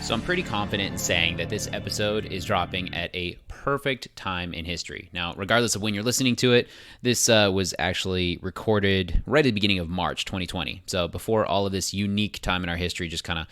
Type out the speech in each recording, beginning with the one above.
So I'm pretty confident in saying that this episode is dropping at a perfect time in history. Now, regardless of when you're listening to it, this was actually recorded right at the beginning of March 2020. So before all of this unique time in our history, just kind of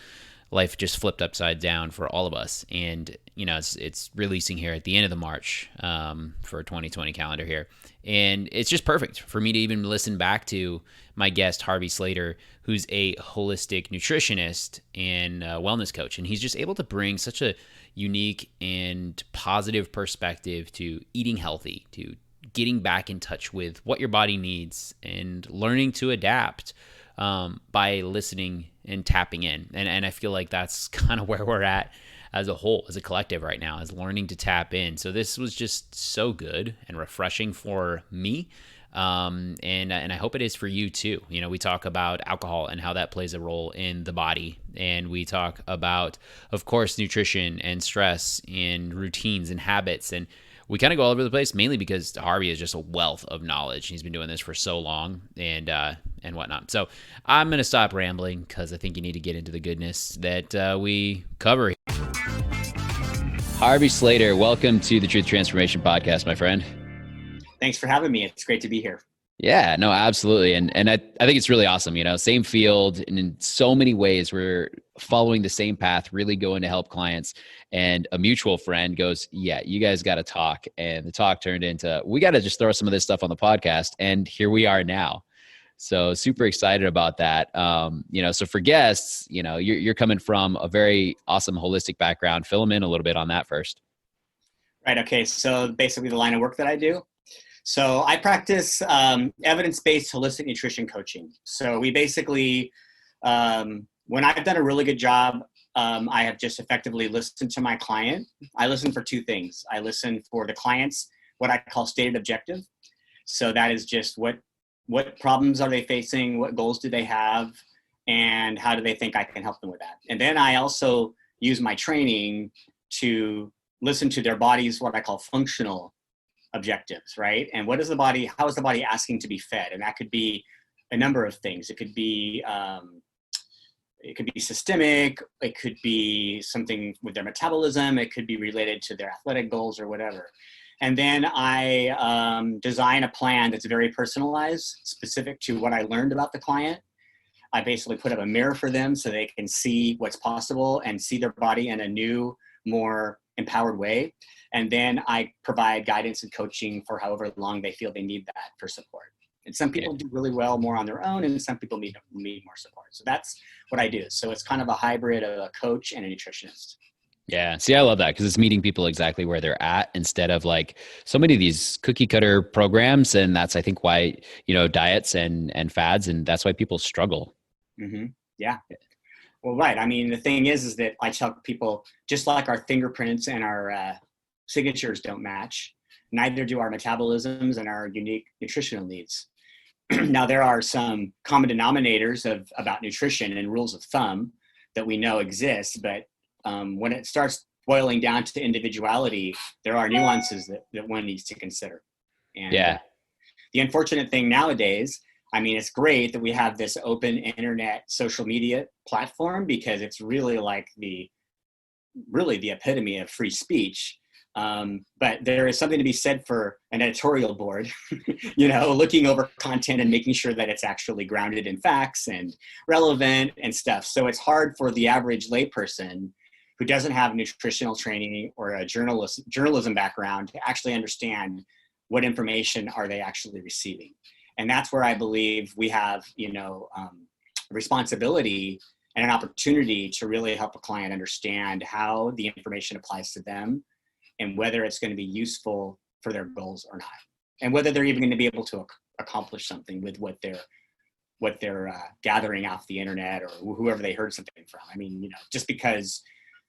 life just flipped upside down for all of us. And, you know, it's releasing here at the end of the March for 2020 calendar here. And it's just perfect for me to even listen back to my guest, Harvey Slater, who's a holistic nutritionist and wellness coach. And he's just able to bring such a unique and positive perspective to eating healthy, to getting back in touch with what your body needs and learning to adapt by listening and tapping in. And I feel like that's kind of where we're at as a whole, as a collective right now, is learning to tap in. So this was just so good and refreshing for me. And I hope it is for you too. You know, we talk about alcohol and how that plays a role in the body. And we talk about, of course, nutrition and stress and routines and habits. And we kind of go all over the place, mainly because Harvey is just a wealth of knowledge. He's been doing this for so long and whatnot. So I'm going to stop rambling because I think you need to get into the goodness that we cover. Harvey Slater, welcome to the Truth Transformation Podcast, my friend. Thanks for having me. It's great to be here. Yeah, no, absolutely. And I think it's really awesome, you know, same field, and in so many ways we're following the same path, really going to help clients. And a mutual friend goes, yeah, you guys got to talk. And the talk turned into, we got to just throw some of this stuff on the podcast. And here we are now. So super excited about that. You know, so for guests, you know, you're coming from a very awesome holistic background. Fill them in a little bit on that first. Right. Okay. So basically the line of work that I do. So I practice evidence-based holistic nutrition coaching. So we basically, when I've done a really good job, I have just effectively listened to my client. I listen for two things. I listen for the client's, what I call stated objective. So that is just what problems are they facing? What goals do they have? And how do they think I can help them with that? And then I also use my training to listen to their body's, what I call functional objectives, right? And how is the body asking to be fed? And that could be a number of things. It could be systemic. It could be something with their metabolism. It could be related to their athletic goals or whatever. And then I design a plan that's very personalized, specific to what I learned about the client. I basically put up a mirror for them so they can see what's possible and see their body in a new, more empowered way. And then I provide guidance and coaching for however long they feel they need that for support. And some people do really well more on their own, and some people need more support. So that's what I do. So it's kind of a hybrid of a coach and a nutritionist. Yeah. See, I love that because it's meeting people exactly where they're at instead of like so many of these cookie cutter programs. And that's, I think, why, you know, diets and fads, and that's why people struggle. Mm-hmm. Yeah. Well, right. I mean, the thing is that I tell people, just like our fingerprints and our signatures don't match, neither do our metabolisms and our unique nutritional needs. Now, there are some common denominators about nutrition and rules of thumb that we know exist, but when it starts boiling down to individuality, there are nuances that one needs to consider. And yeah. The unfortunate thing nowadays, I mean, it's great that we have this open internet social media platform because it's really like the epitome of free speech. But there is something to be said for an editorial board, you know, looking over content and making sure that it's actually grounded in facts and relevant and stuff. So it's hard for the average layperson who doesn't have nutritional training or a journalism background to actually understand what information are they actually receiving. And that's where I believe we have, you know, a responsibility and an opportunity to really help a client understand how the information applies to them and whether it's going to be useful for their goals or not, and whether they're even going to be able to accomplish something with what they're gathering off the internet or whoever they heard something from. I mean, you know, just because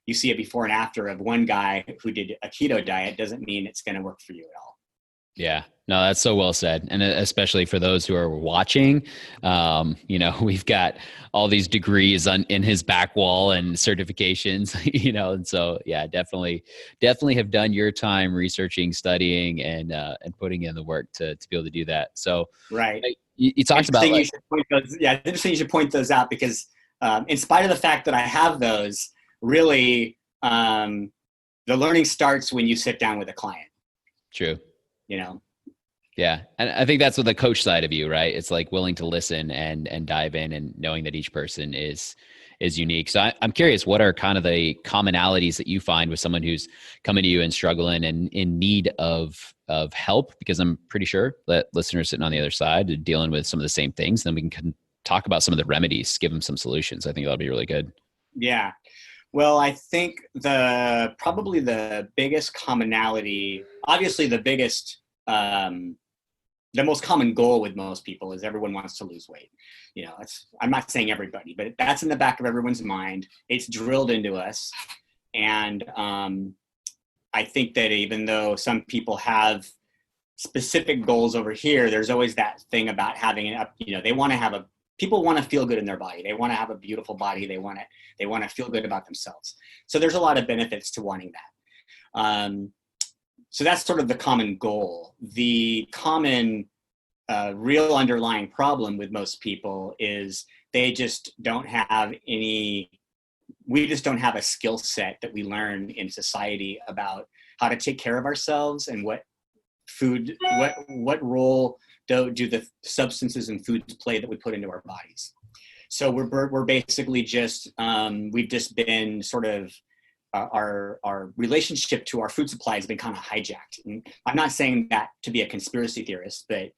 you see a before and after of one guy who did a keto diet doesn't mean it's going to work for you at all. Yeah, no, that's so well said. And especially for those who are watching, you know, we've got all these degrees in his back wall and certifications, you know, and so, yeah, definitely have done your time researching, studying, and putting in the work to be able to do that. So, right. You talked about it's interesting you should point those out because in spite of the fact that I have those, really, the learning starts when you sit down with a client. True. You know? Yeah. And I think that's what the coach side of you, right? It's like willing to listen and dive in and knowing that each person is unique. So I'm curious, what are kind of the commonalities that you find with someone who's coming to you and struggling and in need of help? Because I'm pretty sure that listeners sitting on the other side are dealing with some of the same things. Then we can talk about some of the remedies, give them some solutions. I think that'll be really good. Yeah. Well, I think probably the biggest commonality, obviously the most common goal with most people is everyone wants to lose weight. You know, I'm not saying everybody, but that's in the back of everyone's mind. It's drilled into us. And I think that even though some people have specific goals over here, there's always that thing about having people want to feel good in their body. They want to have a beautiful body. They want to feel good about themselves. So there's a lot of benefits to wanting that. So that's sort of the common goal. The common real underlying problem with most people is we just don't have a skill set that we learn in society about how to take care of ourselves and what role do the substances and foods play that we put into our bodies. So we're basically just, we've just been sort of, our relationship to our food supply has been kind of hijacked. And I'm not saying that to be a conspiracy theorist, but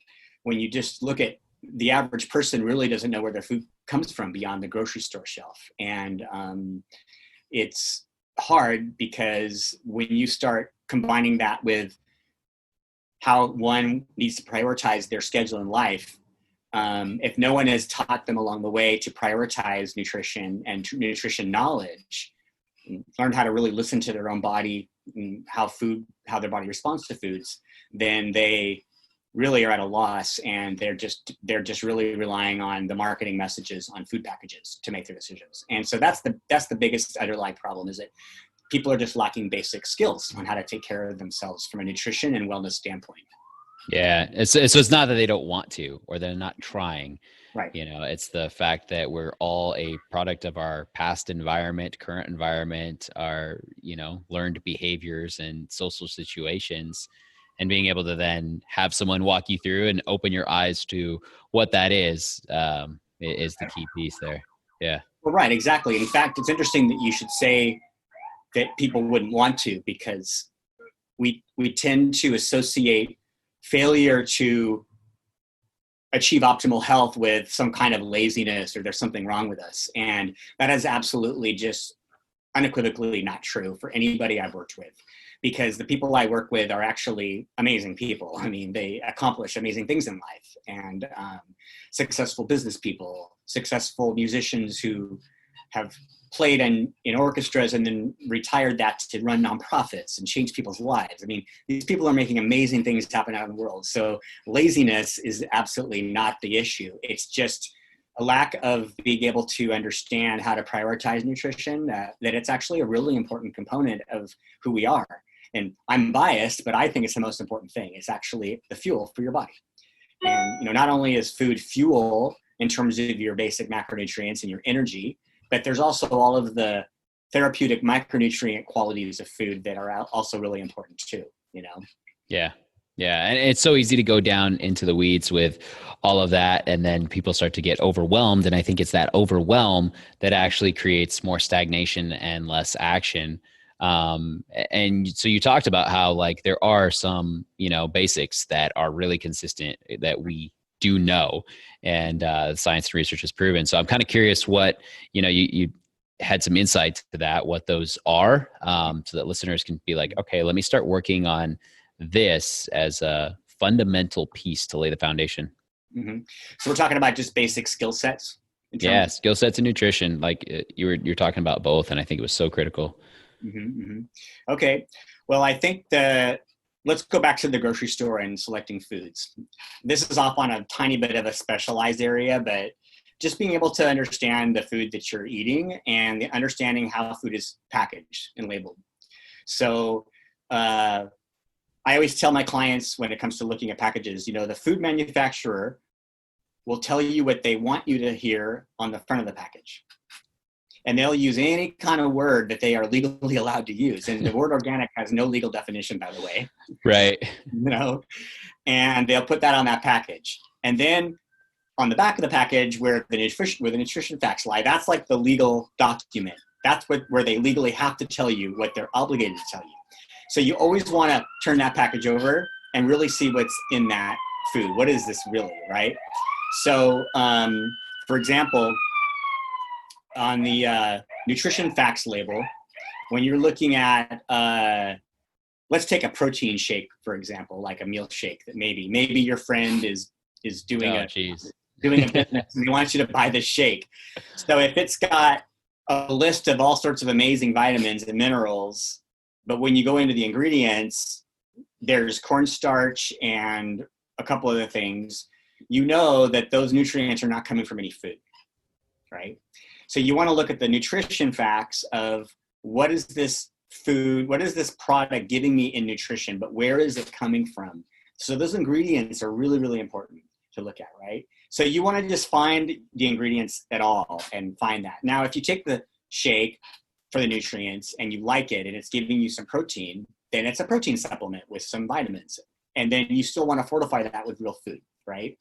when you just look at the average person really doesn't know where their food comes from beyond the grocery store shelf. And it's hard because when you start combining that with how one needs to prioritize their schedule in life, if no one has taught them along the way to prioritize nutrition and nutrition knowledge, learn how to really listen to their own body and how their body responds to foods, then they really are at a loss, and they're just really relying on the marketing messages on food packages to make their decisions. And so that's the biggest underlying problem, is that people are just lacking basic skills on how to take care of themselves from a nutrition and wellness standpoint. Yeah. So it's not that they don't want to, or they're not trying. Right. You know, it's the fact that we're all a product of our past environment, current environment, our, learned behaviors and social situations, and being able to then have someone walk you through and open your eyes to what that is the key piece there. Yeah. Well, right. Exactly. In fact, it's interesting that you should say that people wouldn't want to, because we tend to associate failure to achieve optimal health with some kind of laziness, or there's something wrong with us. And that is absolutely just unequivocally not true for anybody I've worked with, because the people I work with are actually amazing people. I mean, they accomplish amazing things in life, and successful business people, successful musicians who have played in orchestras and then retired that to run nonprofits and change people's lives. I mean, these people are making amazing things happen out in the world. So laziness is absolutely not the issue. It's just a lack of being able to understand how to prioritize nutrition, that it's actually a really important component of who we are. And I'm biased, but I think it's the most important thing. It's actually the fuel for your body. And, not only is food fuel in terms of your basic macronutrients and your energy, but there's also all of the therapeutic micronutrient qualities of food that are also really important too, Yeah. Yeah. And it's so easy to go down into the weeds with all of that. And then people start to get overwhelmed. And I think it's that overwhelm that actually creates more stagnation and less action. And so you talked about how there are some, basics that are really consistent that we do know, and science and research has proven. So I'm kind of curious what, you had some insight to that, what those are, so that listeners can be like, okay, let me start working on this as a fundamental piece to lay the foundation. Mm-hmm. So we're talking about just basic skill sets. Yeah. Skill sets and nutrition. You're talking about both. And I think it was so critical. Mm-hmm, mm-hmm. Okay. Well, I think let's go back to the grocery store and selecting foods. This is off on a tiny bit of a specialized area, but just being able to understand the food that you're eating and the understanding how food is packaged and labeled. So I always tell my clients when it comes to looking at packages, the food manufacturer will tell you what they want you to hear on the front of the package. and they'll use any kind of word that they are legally allowed to use. And the word organic has no legal definition, by the way. Right. And they'll put that on that package. And then on the back of the package where the nutrition facts lie, that's like the legal document. That's where they legally have to tell you what they're obligated to tell you. So you always want to turn that package over and really see what's in that food. What is this really, right? So, for example, on the nutrition facts label, when you're looking at, let's take a protein shake, for example, like a meal shake that maybe your friend is doing doing a business and he wants you to buy this shake. So if it's got a list of all sorts of amazing vitamins and minerals, but when you go into the ingredients, there's cornstarch and a couple other things, you know that those nutrients are not coming from any food, right? So you want to look at the nutrition facts of what is this food, what is this product giving me in nutrition, but where is it coming from? So those ingredients are really, really important to look at, right? So you want to just find the ingredients at all and find that. Now, if you take the shake for the nutrients and you like it and it's giving you some protein, then it's a protein supplement with some vitamins. And then you still want to fortify that with real food, right?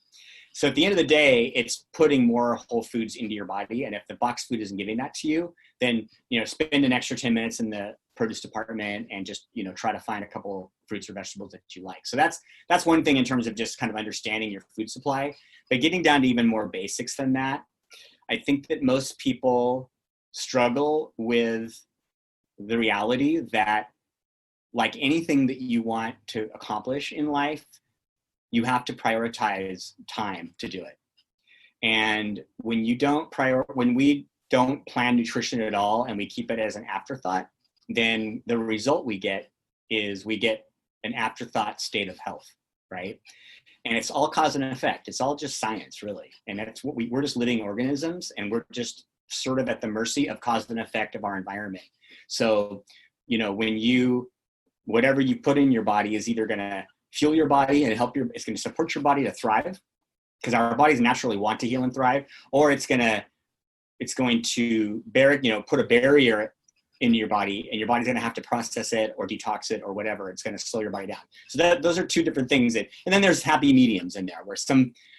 So at the end of the day, it's putting more whole foods into your body. And if the box food isn't giving that to you, then, spend an extra 10 minutes in the produce department and just, try to find a couple fruits or vegetables that you like. So that's one thing in terms of just kind of understanding your food supply. But getting down to even more basics than that, I think that most people struggle with the reality that, like anything that you want to accomplish in life, you have to prioritize time to do it. And when we don't plan nutrition at all and we keep it as an afterthought, then the result we get is we get an afterthought state of health, right? And it's all cause and effect. It's all just science, really. And that's what we're just living organisms, and we're just sort of at the mercy of cause and effect of our environment. So, whatever you put in your body is either going to fuel your body and it's going to support your body to thrive, because our bodies naturally want to heal and thrive, or it's going to put a barrier into your body, and your body's going to have to process it or detox it or whatever. It's going to slow your body down. So those are two different things and then there's happy mediums in there where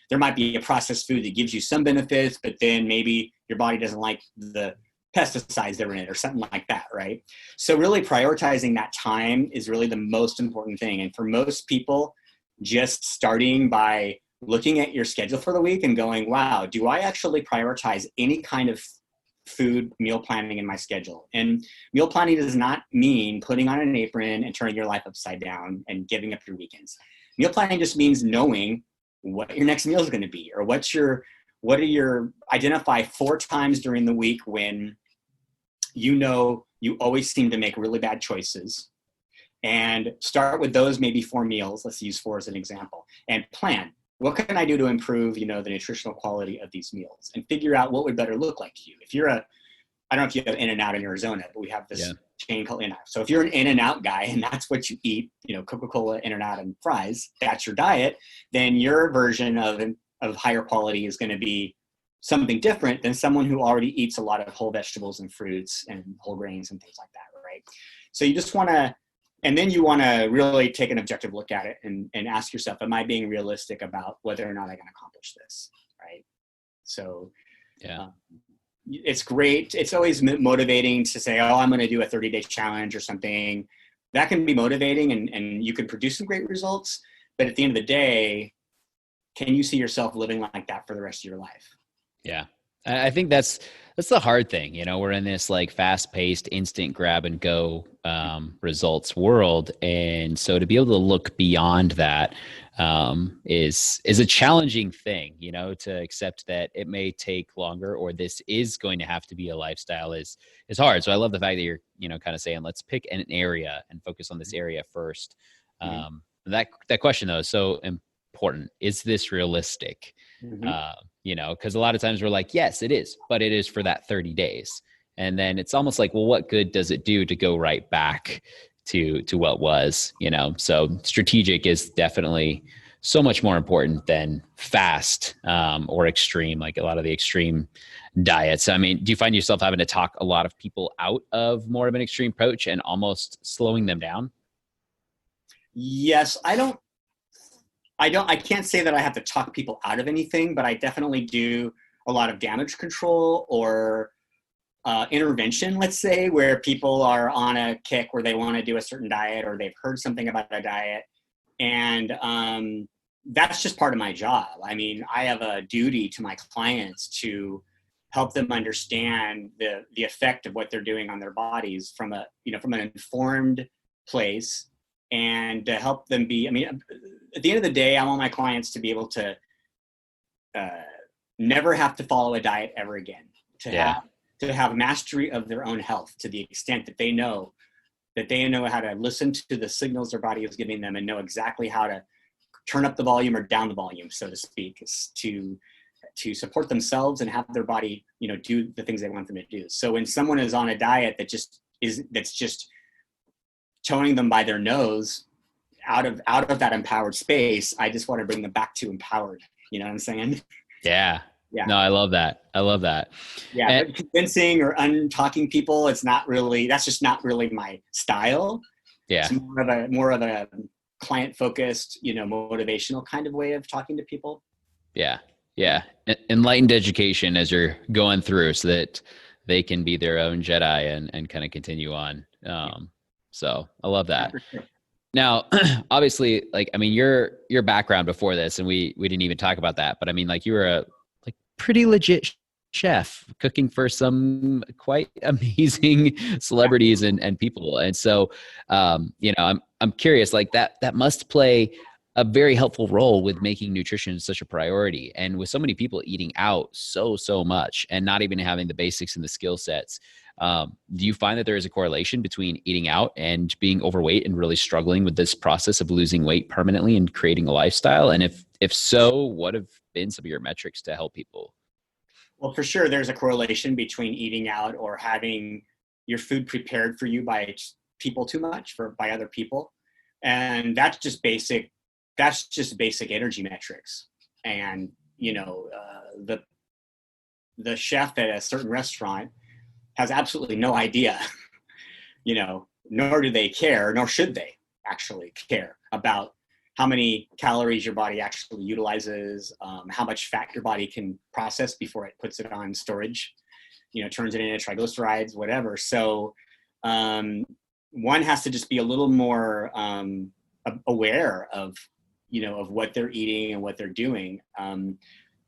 there might be a processed food that gives you some benefits, but then maybe your body doesn't like the pesticides that are in it or something like that, right? So really prioritizing that time is really the most important thing. And for most people, just starting by looking at your schedule for the week and going, wow, do I actually prioritize any kind of food meal planning in my schedule? And meal planning does not mean putting on an apron and turning your life upside down and giving up your weekends. Meal planning just means knowing what your next meal is going to be, or identify 4 times during the week when you always seem to make really bad choices, and start with those maybe 4 meals. Let's use 4 as an example, and plan. What can I do to improve, the nutritional quality of these meals, and figure out what would better look like to you. If you're I don't know if you have In-N-Out in Arizona, but we have this chain called In-N-Out. So if you're an In-N-Out guy and that's what you eat, Coca-Cola, In-N-Out, and fries, that's your diet, then your version of higher quality is going to be something different than someone who already eats a lot of whole vegetables and fruits and whole grains and things like that, right? So you just want to, and then you want to really take an objective look at it and ask yourself, am I being realistic about whether or not I can accomplish this, right? So it's great. It's always motivating to say, oh, I'm going to do a 30-day challenge or something. That can be motivating and you can produce some great results. But at the end of the day, can you see yourself living like that for the rest of your life? Yeah. I think that's the hard thing. We're in this like fast-paced, instant grab and go results world. And so to be able to look beyond that is a challenging thing, to accept that it may take longer, or this is going to have to be a lifestyle is hard. So I love the fact that you're, kind of saying, let's pick an area and focus on this area first. That question though is so important. Is this realistic? Because a lot of times we're like, yes, it is, but it is for that 30 days. And then it's almost like, well, what good does it do to go right back to what was, so strategic is definitely so much more important than fast or extreme, like a lot of the extreme diets. I mean, do you find yourself having to talk a lot of people out of more of an extreme approach and almost slowing them down? Yes, I can't say that I have to talk people out of anything, but I definitely do a lot of damage control or intervention, let's say, where people are on a kick where they want to do a certain diet or they've heard something about a diet. And that's just part of my job. I mean, I have a duty to my clients to help them understand the effect of what they're doing on their bodies from from an informed place, and to help them be, I mean, at the end of the day, I want my clients to be able to never have to follow a diet ever again, to have mastery of their own health to the extent that they know how to listen to the signals their body is giving them and know exactly how to turn up the volume or down the volume, so to speak, to support themselves and have their body, do the things they want them to do. So when someone is on a diet that's just towing them by their nose out of that empowered space, I just want to bring them back to empowered. You know what I'm saying? Yeah. Yeah. No, I love that. Yeah. And, but convincing or untalking people, that's just not really my style. Yeah. It's more of a client focused, motivational kind of way of talking to people. Yeah. Yeah. Enlightened education as you're going through so that they can be their own Jedi and kind of continue on. So I love that. Yeah, sure. Now, obviously, like, I mean, your background before this, and we didn't even talk about that, but I mean, like, you were a pretty legit chef cooking for some quite amazing celebrities and people. And so, I'm curious, like that must play a very helpful role with making nutrition such a priority. And with so many people eating out so much and not even having the basics and the skill sets, do you find that there is a correlation between eating out and being overweight and really struggling with this process of losing weight permanently and creating a lifestyle? And if so, what have been some of your metrics to help people? Well, for sure, there's a correlation between eating out or having your food prepared for you by people too much, by other people. And that's just basic energy metrics. And, the chef at a certain restaurant has absolutely no idea, nor do they care, nor should they actually care about how many calories your body actually utilizes, how much fat your body can process before it puts it on storage, turns it into triglycerides, whatever. So one has to just be a little more aware of what they're eating and what they're doing.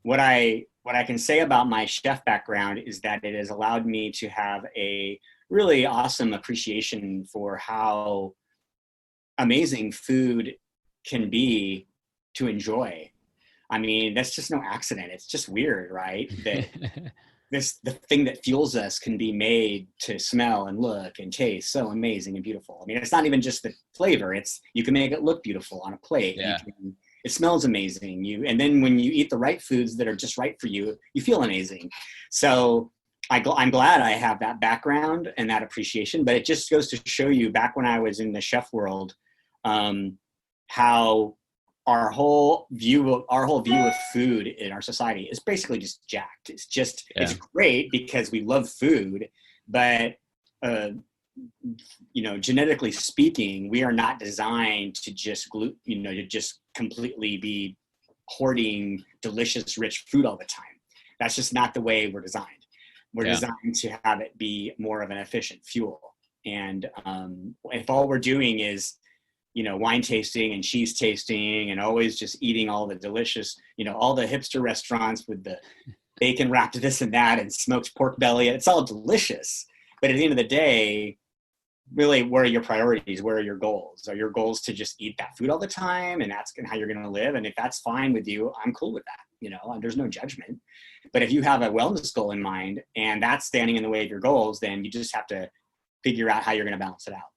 What I can say about my chef background is that it has allowed me to have a really awesome appreciation for how amazing food can be to enjoy. I mean, that's just no accident. It's just weird, right? That the thing that fuels us can be made to smell and look and taste so amazing and beautiful. I mean, it's not even just the flavor. You can make it look beautiful on a plate. Yeah. It smells amazing. And then when you eat the right foods that are just right for you, you feel amazing. So I'm glad I have that background and that appreciation, but it just goes to show you, back when I was in the chef world, how our whole view of food in our society is basically just jacked. It's just, It's great because we love food, but, genetically speaking, we are not designed to just completely be hoarding delicious, rich food all the time. That's just not the way we're designed. We're designed to have it be more of an efficient fuel. And if all we're doing is, wine tasting and cheese tasting and always just eating all the delicious, all the hipster restaurants with the bacon wrapped this and that and smoked pork belly, it's all delicious. But at the end of the day, really, where are your priorities? Where are your goals? Are your goals to just eat that food all the time and that's how you're going to live? And if that's fine with you, I'm cool with that, and there's no judgment. But if you have a wellness goal in mind and that's standing in the way of your goals, then you just have to figure out how you're going to balance it out,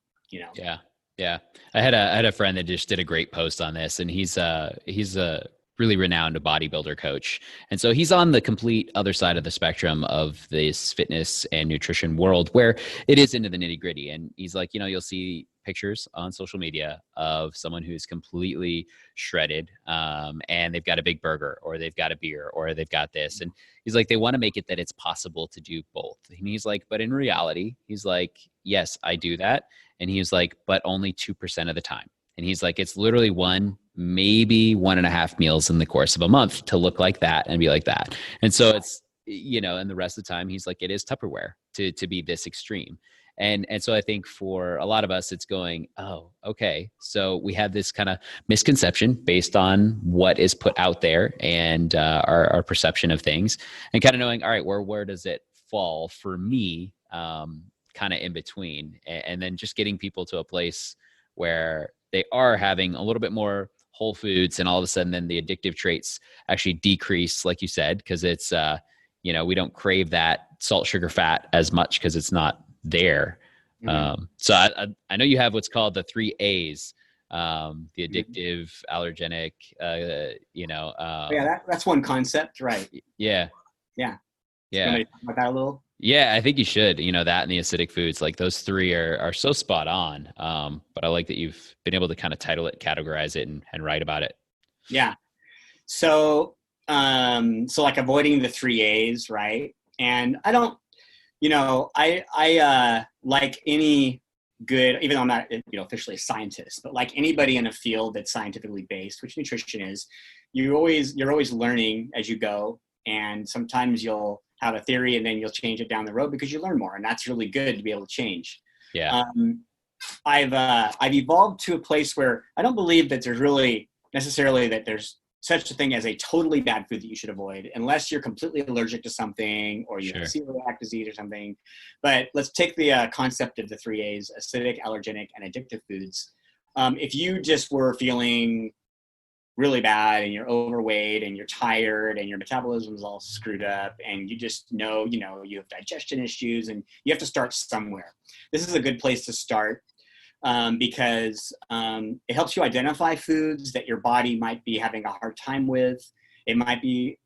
Yeah. Yeah. I had a friend that just did a great post on this, and he's a really renowned bodybuilder coach. And so he's on the complete other side of the spectrum of this fitness and nutrition world where it is into the nitty gritty. And he's like, you'll see pictures on social media of someone who's completely shredded, and they've got a big burger, or they've got a beer, or they've got this. And he's like, they want to make it that it's possible to do both. And he's like, but in reality, he's like, yes, I do that. And he was like, but only 2% of the time. And he's like, it's literally one, maybe 1.5 meals in the course of a month to look like that and be like that. And so it's, and the rest of the time he's like, it is Tupperware to be this extreme. And so I think for a lot of us, it's going, oh, okay. So we have this kind of misconception based on what is put out there and our perception of things, and kind of knowing, all right, where does it fall for me, kind of in between, and then just getting people to a place where they are having a little bit more whole foods, and all of a sudden then the addictive traits actually decrease, like you said, because it's, we don't crave that salt, sugar, fat as much because it's not there. So I know you have what's called the 3 A's, the addictive, allergenic, that's one concept, right? Yeah. You want to talk about that a little? Yeah, I think you should, that and the acidic foods, like those 3 are so spot on. But I like that you've been able to kind of title it, categorize it, and write about it. Yeah. So like avoiding the 3 A's, right? And I don't, I like any good, even though I'm not, officially a scientist, but like anybody in a field that's scientifically based, which nutrition is, you're always learning as you go. And sometimes you'll have a theory and then you'll change it down the road because you learn more, and that's really good to be able to change. Yeah. I've evolved to a place where I don't believe that there's really necessarily that there's such a thing as a totally bad food that you should avoid, unless you're completely allergic to something or you have celiac disease or something. But let's take the concept of the 3 A's: acidic, allergenic, and addictive foods. If you just were feeling really bad and you're overweight and you're tired and your metabolism is all screwed up and you just know, you have digestion issues and you have to start somewhere. This is a good place to start. Because it helps you identify foods that your body might be having a hard time with. It might be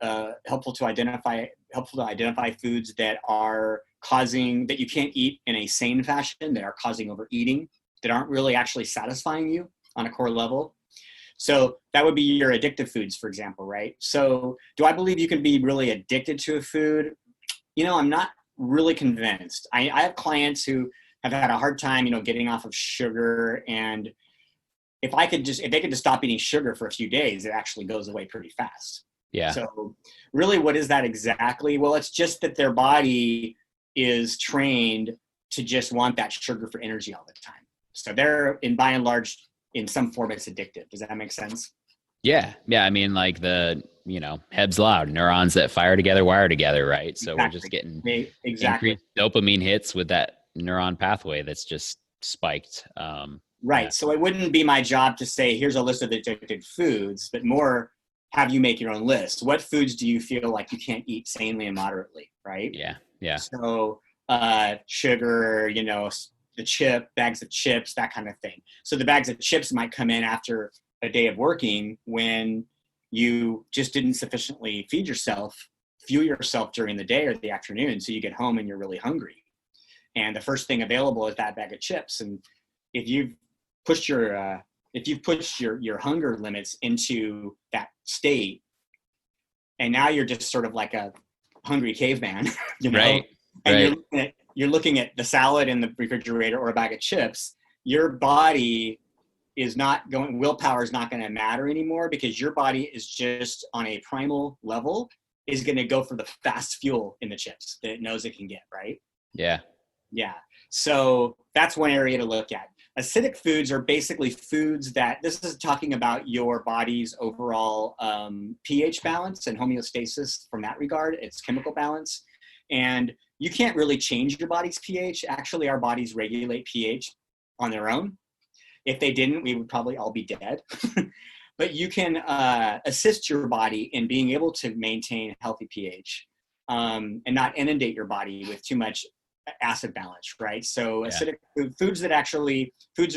helpful to identify foods that are that you can't eat in a sane fashion, that are causing overeating, that aren't really actually satisfying you on a core level. So that would be your addictive foods, for example, right? So do I believe you can be really addicted to a food? I'm not really convinced. I have clients who have had a hard time, getting off of sugar. And if they could just stop eating sugar for a few days, it actually goes away pretty fast. Yeah. So really, what is that exactly? Well, it's just that their body is trained to just want that sugar for energy all the time. So they're, by and large, in some form, it's addictive. Does that make sense? Yeah. Yeah. I mean, like the, Heb's Law, neurons that fire together, wire together, right? So We're just getting increased dopamine hits with that neuron pathway that's just spiked. Right. Yeah. So it wouldn't be my job to say, here's a list of addictive foods, but more have you make your own list. What foods do you feel like you can't eat sanely and moderately, right? Yeah. Yeah. So sugar, the bags of chips, that kind of thing. So the bags of chips might come in after a day of working when you just didn't sufficiently fuel yourself during the day or the afternoon. So you get home and you're really hungry. And the first thing available is that bag of chips. And if you've pushed your hunger limits into that state, and now you're just sort of like a hungry caveman, Right. And you're looking at the salad in the refrigerator or a bag of chips, your body willpower is not going to matter anymore, because your body is just on a primal level is going to go for the fast fuel in the chips that it knows it can get, right? Yeah. Yeah. So that's one area to look at. Acidic foods are basically foods that, this is talking about your body's overall pH balance and homeostasis from that regard, its chemical balance. And you can't really change your body's pH. Actually, our bodies regulate pH on their own. If they didn't, we would probably all be dead. But you can assist your body in being able to maintain healthy pH and not inundate your body with too much acid balance, right? So acidic foods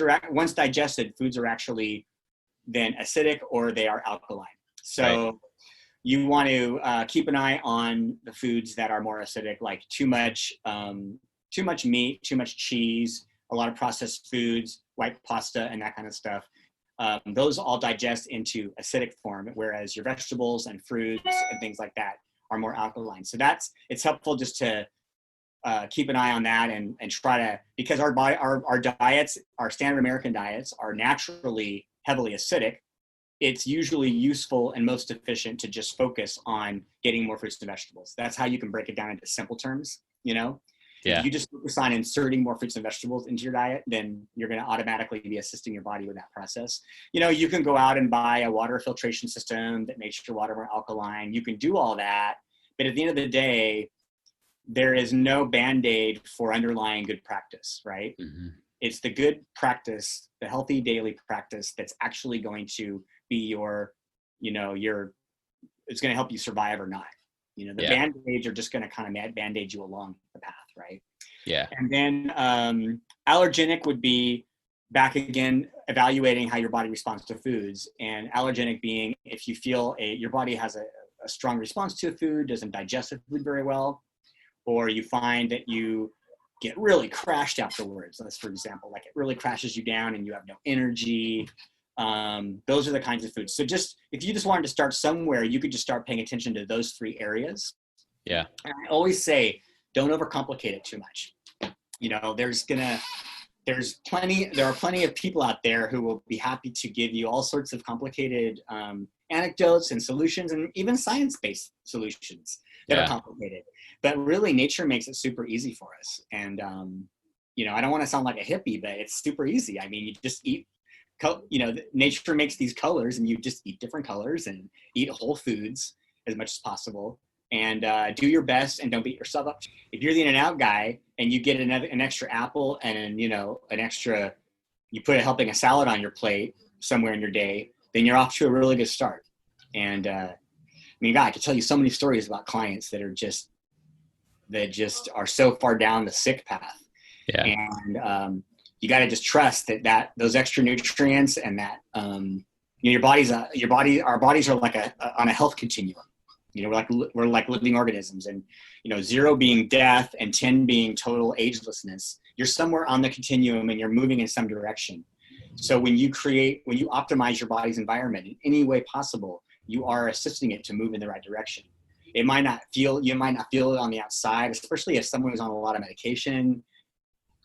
are once digested, foods are actually then acidic or they are alkaline. So you want to keep an eye on the foods that are more acidic, like too much meat, too much cheese, a lot of processed foods, white pasta and that kind of stuff, those all digest into acidic form, whereas your vegetables and fruits and things like that are more alkaline. So it's helpful just to keep an eye on that and try to, because our diets, our standard American diets, are naturally heavily acidic. It's usually useful and most efficient to just focus on getting more fruits and vegetables. That's how you can break it down into simple terms, you know? Yeah. If you just focus on inserting more fruits and vegetables into your diet, then you're going to automatically be assisting your body with that process. You know, you can go out and buy a water filtration system that makes your water more alkaline. You can do all that. But at the end of the day, there is no Band-Aid for underlying good practice, right? Mm-hmm. It's the good practice, the healthy daily practice that's actually going to be your, you know, it's going to help you survive or not. You know, the Band-Aids are just going to kind of Band-Aid you along the path, right? Yeah. And then allergenic would be, back again, evaluating how your body responds to foods. And allergenic being if you feel your body has a strong response to a food, doesn't digest the food very well, or you find that you get really crashed afterwards. That's, for example, like it really crashes you down and you have no energy. Those are the kinds of foods. So just, if you just wanted to start somewhere, you could just start paying attention to those 3 areas. Yeah. And I always say, don't overcomplicate it too much. You know, there are plenty of people out there who will be happy to give you all sorts of complicated anecdotes and solutions, and even science-based solutions that are complicated. But really, nature makes it super easy for us. And, you know, I don't want to sound like a hippie, but it's super easy. I mean, you just eat, you know, nature makes these colors, and you just eat different colors and eat whole foods as much as possible. And do your best and don't beat yourself up. If you're the In-N-Out guy and you get an extra apple and, you know, you put a helping a salad on your plate somewhere in your day, then you're off to a really good start. And I mean, God, I could tell you so many stories about clients that just are so far down the sick path. Yeah. And you got to just trust that those extra nutrients and that, you know, our bodies are like on a health continuum. You know, we're like living organisms, and, you know, 0 being death and 10 being total agelessness. You're somewhere on the continuum and you're moving in some direction. So when you optimize your body's environment in any way possible, you are assisting it to move in the right direction. You might not feel it on the outside, especially if someone is on a lot of medication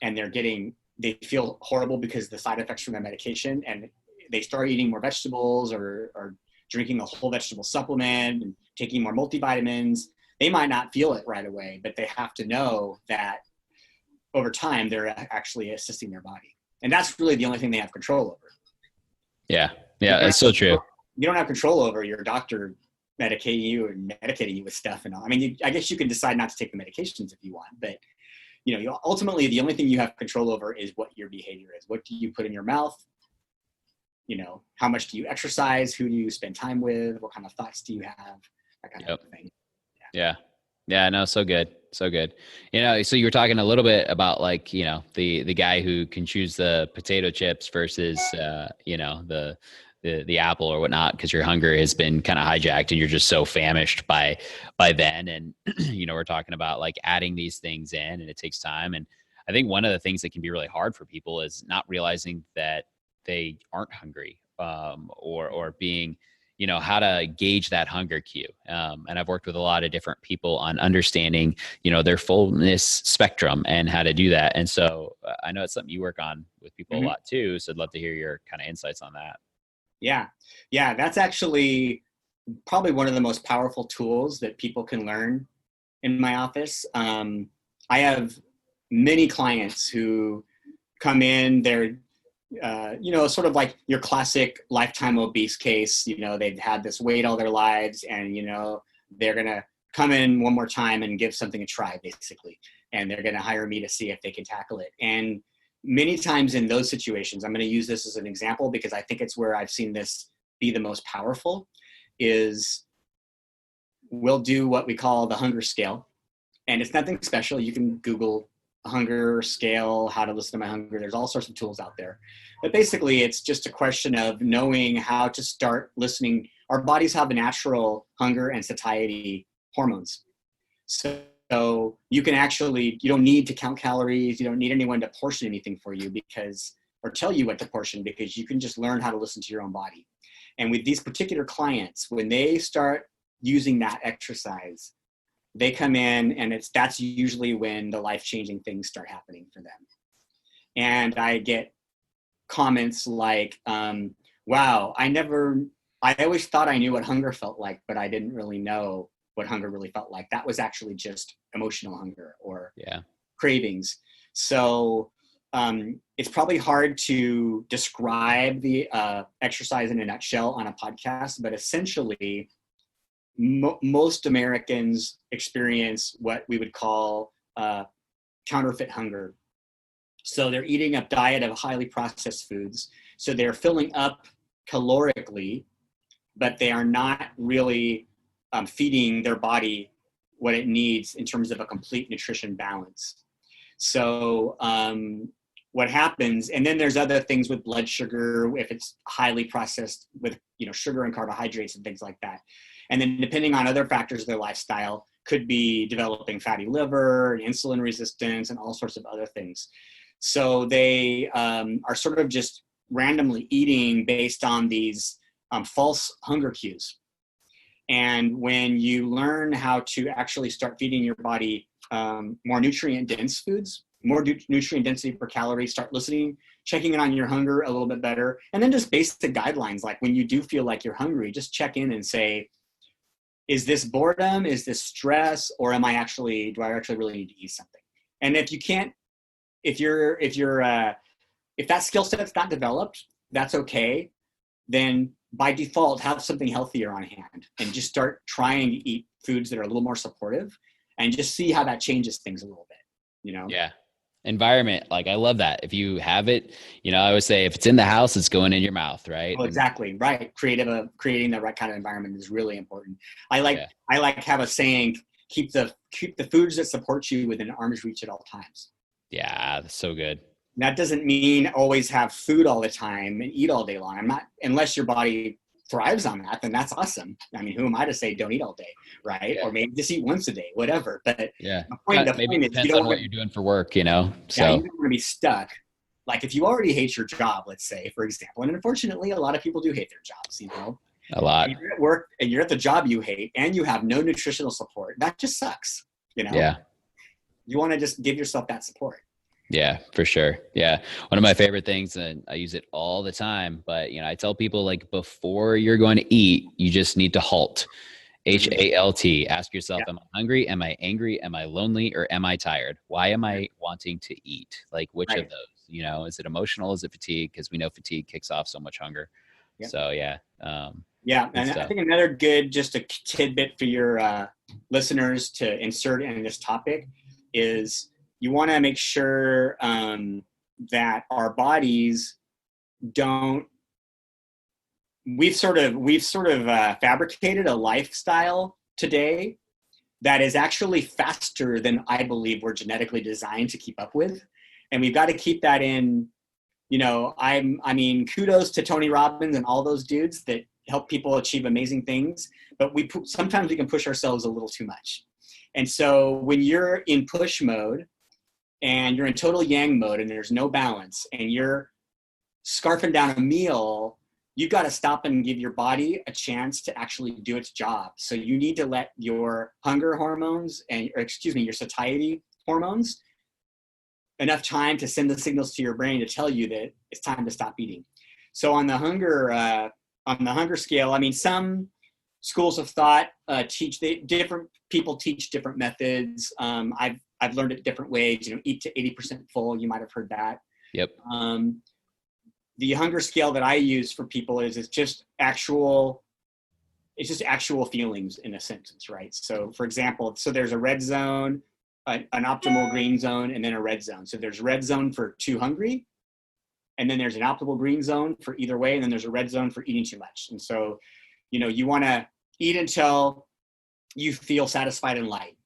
and they feel horrible because of the side effects from the medication, and they start eating more vegetables or drinking a whole vegetable supplement and taking more multivitamins. They might not feel it right away, but they have to know that over time they're actually assisting their body. And that's really the only thing they have control over. Yeah. Yeah. That's so true. You don't have control over your doctor medicating you with stuff and all. I mean, I guess you can decide not to take the medications if you want, but, you know, ultimately the only thing you have control over is what your behavior is. What do you put in your mouth? You know, how much do you exercise? Who do you spend time with? What kind of thoughts do you have? That kind of thing. Yeah. No, so good. So good. You know, so you were talking a little bit about, like, you know, the guy who can choose the potato chips versus, you know, the apple or whatnot, because your hunger has been kind of hijacked and you're just so famished by then. And, you know, we're talking about like adding these things in, and it takes time. And I think one of the things that can be really hard for people is not realizing that they aren't hungry, or being, you know, how to gauge that hunger cue. And I've worked with a lot of different people on understanding, you know, their fullness spectrum and how to do that. And so I know it's something you work on with people a lot too. So I'd love to hear your kind of insights on that. Yeah. That's actually probably one of the most powerful tools that people can learn in my office. I have many clients who come in, they're, you know, sort of like your classic lifetime obese case. You know, they've had this weight all their lives, and, you know, they're going to come in one more time and give something a try, basically. And they're going to hire me to see if they can tackle it. And many times in those situations, I'm going to use this as an example because I think it's where I've seen this be the most powerful, is we'll do what we call the hunger scale. And it's nothing special. You can Google hunger scale, how to listen to my hunger. There's all sorts of tools out there. But basically, it's just a question of knowing how to start listening. Our bodies have a natural hunger and satiety hormones. So you can actually, you don't need to count calories. You don't need anyone to portion anything for you, because or tell you what to portion, because you can just learn how to listen to your own body. And with these particular clients, when they start using that exercise, they come in, and that's usually when the life-changing things start happening for them. And I get comments like, wow, I always thought I knew what hunger felt like, but I didn't really know what hunger really felt like. That was actually just emotional hunger or cravings. So it's probably hard to describe the exercise in a nutshell on a podcast, but essentially most Americans experience what we would call counterfeit hunger. So they're eating a diet of highly processed foods. So they're filling up calorically, but they are not really feeding their body what it needs in terms of a complete nutrition balance. So what happens, and then there's other things with blood sugar, if it's highly processed with, sugar and carbohydrates and things like that. And then depending on other factors of their lifestyle, could be developing fatty liver and insulin resistance and all sorts of other things. So they are sort of just randomly eating based on these false hunger cues. And when you learn how to actually start feeding your body more nutrient-dense foods, more nutrient density per calorie, start listening, checking in on your hunger a little bit better, and then just basic guidelines, like when you do feel like you're hungry, just check in and say, is this boredom, is this stress, or do I actually really need to eat something? And if you can't, if that skill set's not developed, that's okay. Then by default, have something healthier on hand and just start trying to eat foods that are a little more supportive, and just see how that changes things a little bit, Yeah. Environment. Like, I love that. If you have it, I always say, if it's in the house, it's going in your mouth, right? Well, exactly. Right. Creating the right kind of environment is really important. I have a saying, keep the foods that support you within arm's reach at all times. Yeah. That's so good. That doesn't mean always have food all the time and eat all day long. Unless your body thrives on that, then that's awesome. I mean, who am I to say don't eat all day, right? Yeah. Or maybe just eat once a day, whatever. But the point is, depends on what you're doing for work, So yeah, you don't want to be stuck. Like if you already hate your job, let's say, for example, and unfortunately, a lot of people do hate their jobs, A lot. And you're at work and you're at the job you hate, and you have no nutritional support. That just sucks, Yeah. You want to just give yourself that support. Yeah, for sure. Yeah. One of my favorite things, and I use it all the time, but I tell people, like, before you're going to eat, you just need to halt. HALT. Ask yourself, am I hungry? Am I angry? Am I lonely? Or am I tired? Why am I wanting to eat? Like, which of those, is it emotional? Is it fatigue? Because we know fatigue kicks off so much hunger. Yep. So yeah. And I think another good, just a tidbit for your listeners to insert in this topic is, you want to make sure that our bodies don't. We've sort of fabricated a lifestyle today that is actually faster than I believe we're genetically designed to keep up with, and we've got to keep that in. Kudos to Tony Robbins and all those dudes that help people achieve amazing things, but sometimes we can push ourselves a little too much. And so when you're in push mode, and you're in total yang mode, and there's no balance, and you're scarfing down a meal, you've got to stop and give your body a chance to actually do its job. So you need to let your hunger hormones your satiety hormones enough time to send the signals to your brain to tell you that it's time to stop eating. So on the hunger scale, some schools of thought different people teach different methods. I've learned it different ways. Eat to 80% full. You might have heard that. Yep. The hunger scale that I use for people is just actual feelings in a sentence, right? So, for example, there's a red zone, an optimal green zone, and then a red zone. So there's red zone for too hungry, and then there's an optimal green zone for either way, and then there's a red zone for eating too much. And so, you want to eat until you feel satisfied and light,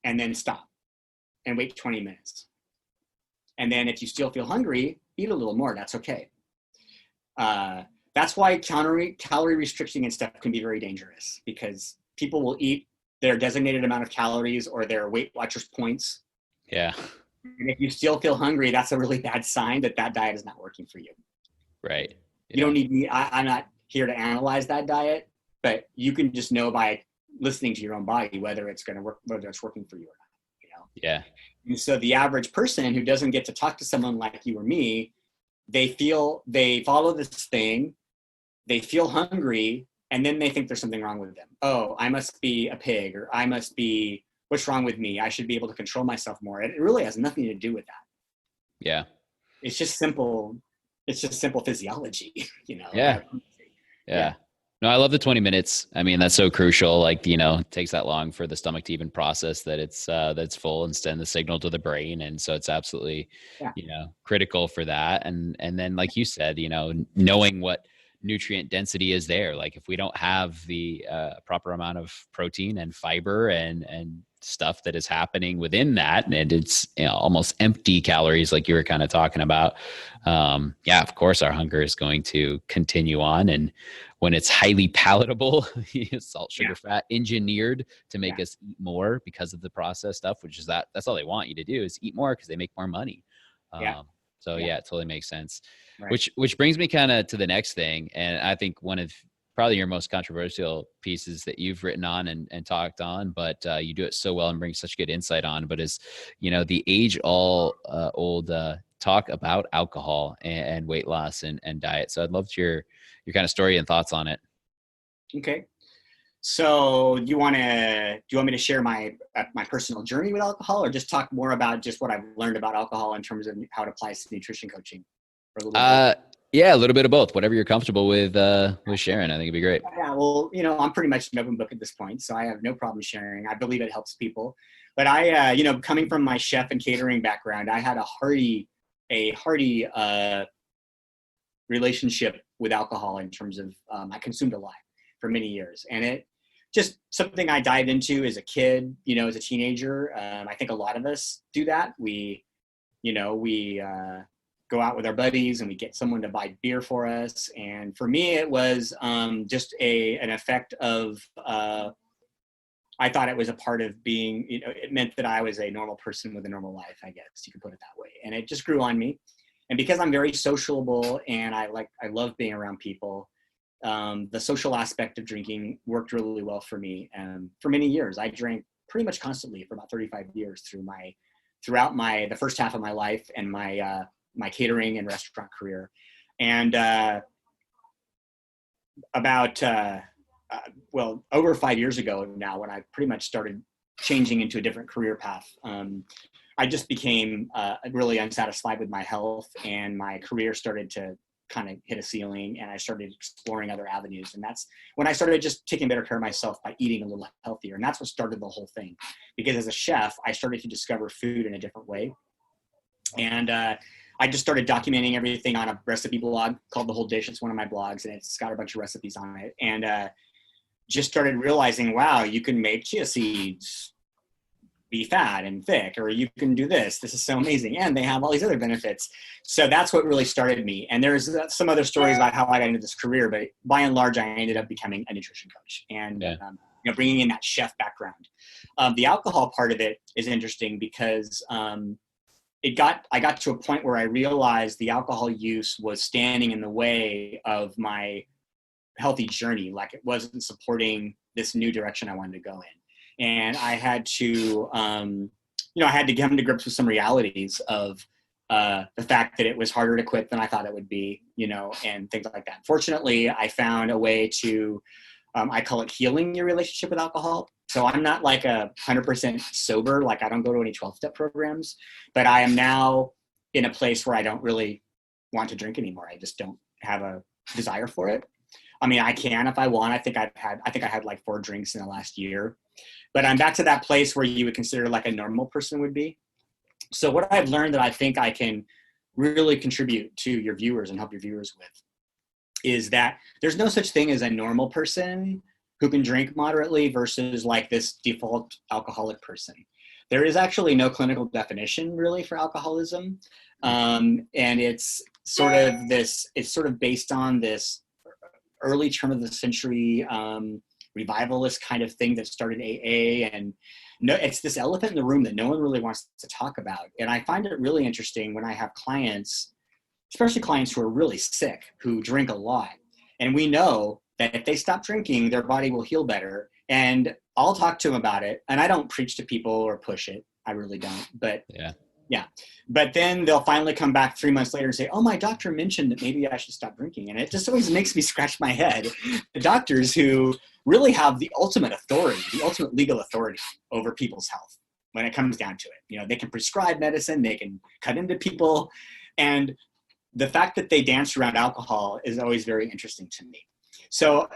and then stop and wait 20 minutes. And then if you still feel hungry, eat a little more. That's okay. That's why calorie restriction and stuff can be very dangerous, because people will eat their designated amount of calories or their Weight Watchers points. Yeah. And if you still feel hungry, that's a really bad sign that that diet is not working for you. Right. You Yeah. don't need me. I'm not here to analyze that diet, but you can just know by listening to your own body whether it's going to work, whether it's working for you or not. You know. Yeah. And so the average person who doesn't get to talk to someone like you or me, they follow this thing, they feel hungry, and then they think there's something wrong with them. Oh, I must be a pig, or what's wrong with me? I should be able to control myself more. It really has nothing to do with that. Yeah. It's just simple physiology, you know. Yeah. Yeah. No, I love the 20 minutes. I mean, that's so crucial. Like, it takes that long for the stomach to even process that that's full and send the signal to the brain. And so it's absolutely, Yeah. critical for that. And then, like you said, knowing what nutrient density is there. Like if we don't have the proper amount of protein and fiber and stuff that is happening within that, and it's almost empty calories, like you were kind of talking about, of course our hunger is going to continue on. And when it's highly palatable, salt, sugar, fat engineered to make us eat more because of the processed stuff, which is that's all they want you to do, is eat more because they make more money. So it totally makes sense. Right. Which brings me kind of to the next thing. And I think one of probably your most controversial pieces that you've written on and talked on, but you do it so well and bring such good insight on, but is, the old talk about alcohol and weight loss and diet. So I'd love your kind of story and thoughts on it. Okay. So do you want me to share my personal journey with alcohol, or just talk more about just what I've learned about alcohol in terms of how it applies to nutrition coaching? Yeah, a little bit of both, whatever you're comfortable with sharing. I think it'd be great. Yeah, well, I'm pretty much an open book at this point, so I have no problem sharing. I believe it helps people. But I, coming from my chef and catering background, I had a hearty relationship with alcohol in terms of I consumed a lot for many years, and it just something I dived into as a kid, as a teenager. I think a lot of us do that. We go out with our buddies and we get someone to buy beer for us. And for me, it was just an effect of, I thought it was a part of being, it meant that I was a normal person with a normal life, I guess you could put it that way. And it just grew on me. And because I'm very sociable and I love being around people, the social aspect of drinking worked really well for me. And for many years, I drank pretty much constantly for about 35 years throughout the first half of my life and my catering and restaurant career. And over 5 years ago now, when I pretty much started changing into a different career path, I just became really unsatisfied with my health, and my career started to kind of hit a ceiling, and I started exploring other avenues. And that's when I started just taking better care of myself by eating a little healthier. And that's what started the whole thing, because as a chef, I started to discover food in a different way. And I just started documenting everything on a recipe blog called The Whole Dish. It's one of my blogs, and it's got a bunch of recipes on it. And just started realizing, wow, you can make chia seeds be fat and thick, or you can do this. This is so amazing. And they have all these other benefits. So that's what really started me. And there's some other stories about how I got into this career, but by and large, I ended up becoming a nutrition coach and bringing in that chef background. The alcohol part of it is interesting because I got to a point where I realized the alcohol use was standing in the way of my healthy journey. Like it wasn't supporting this new direction I wanted to go in. And I had to, I had to come to grips with some realities of the fact that it was harder to quit than I thought it would be, and things like that. Fortunately, I found a way to, I call it healing your relationship with alcohol. So I'm not like 100% sober. Like I don't go to any 12-step programs, but I am now in a place where I don't really want to drink anymore. I just don't have a desire for it. I mean, I can if I want. I think I had like 4 drinks in the last year, but I'm back to that place where you would consider like a normal person would be. So what I've learned that I think I can really contribute to your viewers and help your viewers with is that there's no such thing as a normal person who can drink moderately versus like this default alcoholic person. There is actually no clinical definition really for alcoholism. And it's sort of based on this early turn of the century revivalist kind of thing that started AA. And no, it's this elephant in the room that no one really wants to talk about. And I find it really interesting when I have clients, especially clients who are really sick, who drink a lot. And we know that if they stop drinking, their body will heal better. And I'll talk to them about it. And I don't preach to people or push it. I really don't. But yeah. But then they'll finally come back 3 months later and say, oh, my doctor mentioned that maybe I should stop drinking. And it just always makes me scratch my head. The doctors who really have the ultimate authority, the ultimate legal authority over people's health when it comes down to it. You know, they can prescribe medicine, they can cut into people. And the fact that they dance around alcohol is always very interesting to me. So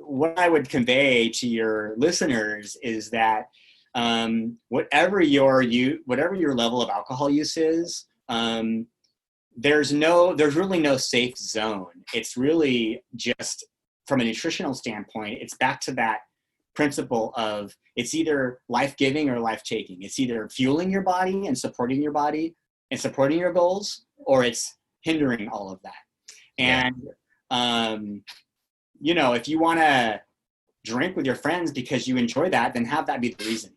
what I would convey to your listeners is that whatever your level of alcohol use is, there's really no safe zone. It's really just from a nutritional standpoint, it's back to that principle of it's either life-giving or life-taking. It's either fueling your body and supporting your goals, or it's hindering all of that. And, you know, if you want to drink with your friends because you enjoy that, then have that be the reason.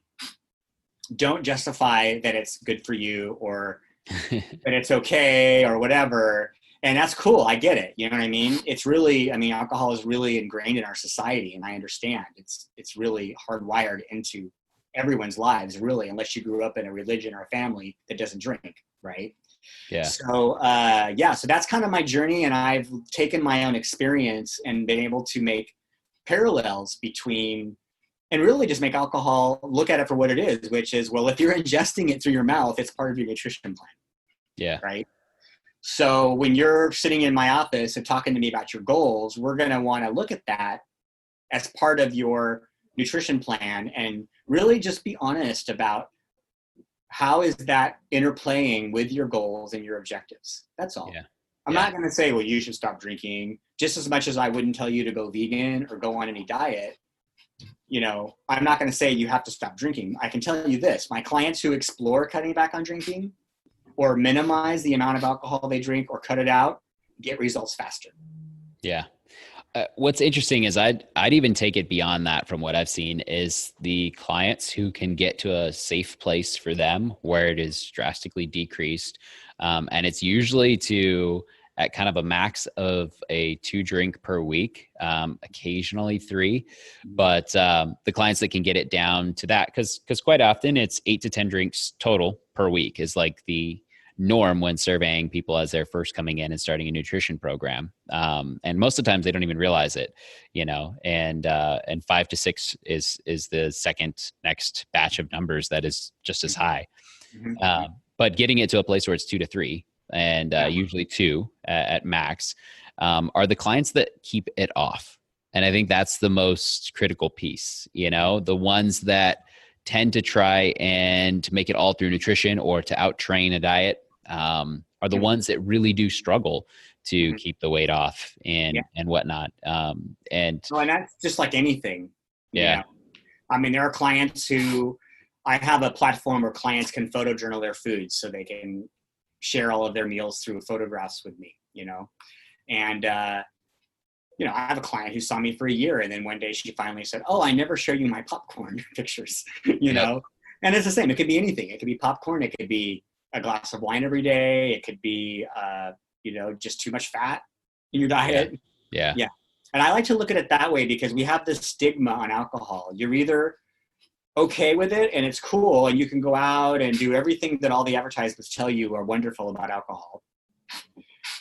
Don't justify that it's good for you or that it's okay or whatever. And that's cool. I get it. You know what I mean? It's really, alcohol is really ingrained in our society, and I understand it's really hardwired into everyone's lives, really, unless you grew up in a religion or a family that doesn't drink, right? Yeah. So, so that's kind of my journey, and I've taken my own experience and been able to make parallels between, and really just make alcohol, look at it for what it is, which is, well, if you're ingesting it through your mouth, it's part of your nutrition plan. Yeah. Right. So when you're sitting in my office and talking to me about your goals, we're going to want to look at that as part of your nutrition plan and really just be honest about how is that interplaying with your goals and your objectives. That's all. I'm not going to say, well, you should stop drinking, just as much as I wouldn't tell you to go vegan or go on any diet. You know, I'm not going to say you have to stop drinking. I can tell you this, my clients who explore cutting back on drinking or minimize the amount of alcohol they drink or cut it out, get results faster. Yeah. What's interesting is I'd even take it beyond that. From what I've seen is the clients who can get to a safe place for them where it is drastically decreased. And it's usually at kind of a max of a 2 drink per week, occasionally 3, but the clients that can get it down to that, because quite often it's 8 to 10 drinks total per week is like the norm when surveying people as they're first coming in and starting a nutrition program. And most of the times they don't even realize it, you know, and 5 to 6 is the second next batch of numbers that is just as high. But getting it to a place where it's 2 to 3 and usually 2 at max are the clients that keep it off. And I think that's the most critical piece, you know, the ones that tend to try and make it all through nutrition or to out-train a diet are the ones that really do struggle to keep the weight off and whatnot. And that's just like anything. Yeah. You know? I mean, there are clients who I have a platform where clients can photojournal their foods so they can share all of their meals through photographs with me, you know? And, you know, I have a client who saw me for a year, and then one day she finally said, oh, I never show you my popcorn pictures, you know? And it's the same. It could be anything. It could be popcorn. It could be a glass of wine every day. It could be, you know, just too much fat in your diet. Yeah. And I like to look at it that way because we have this stigma on alcohol. You're either okay with it and it's cool and you can go out and do everything that all the advertisements tell you are wonderful about alcohol,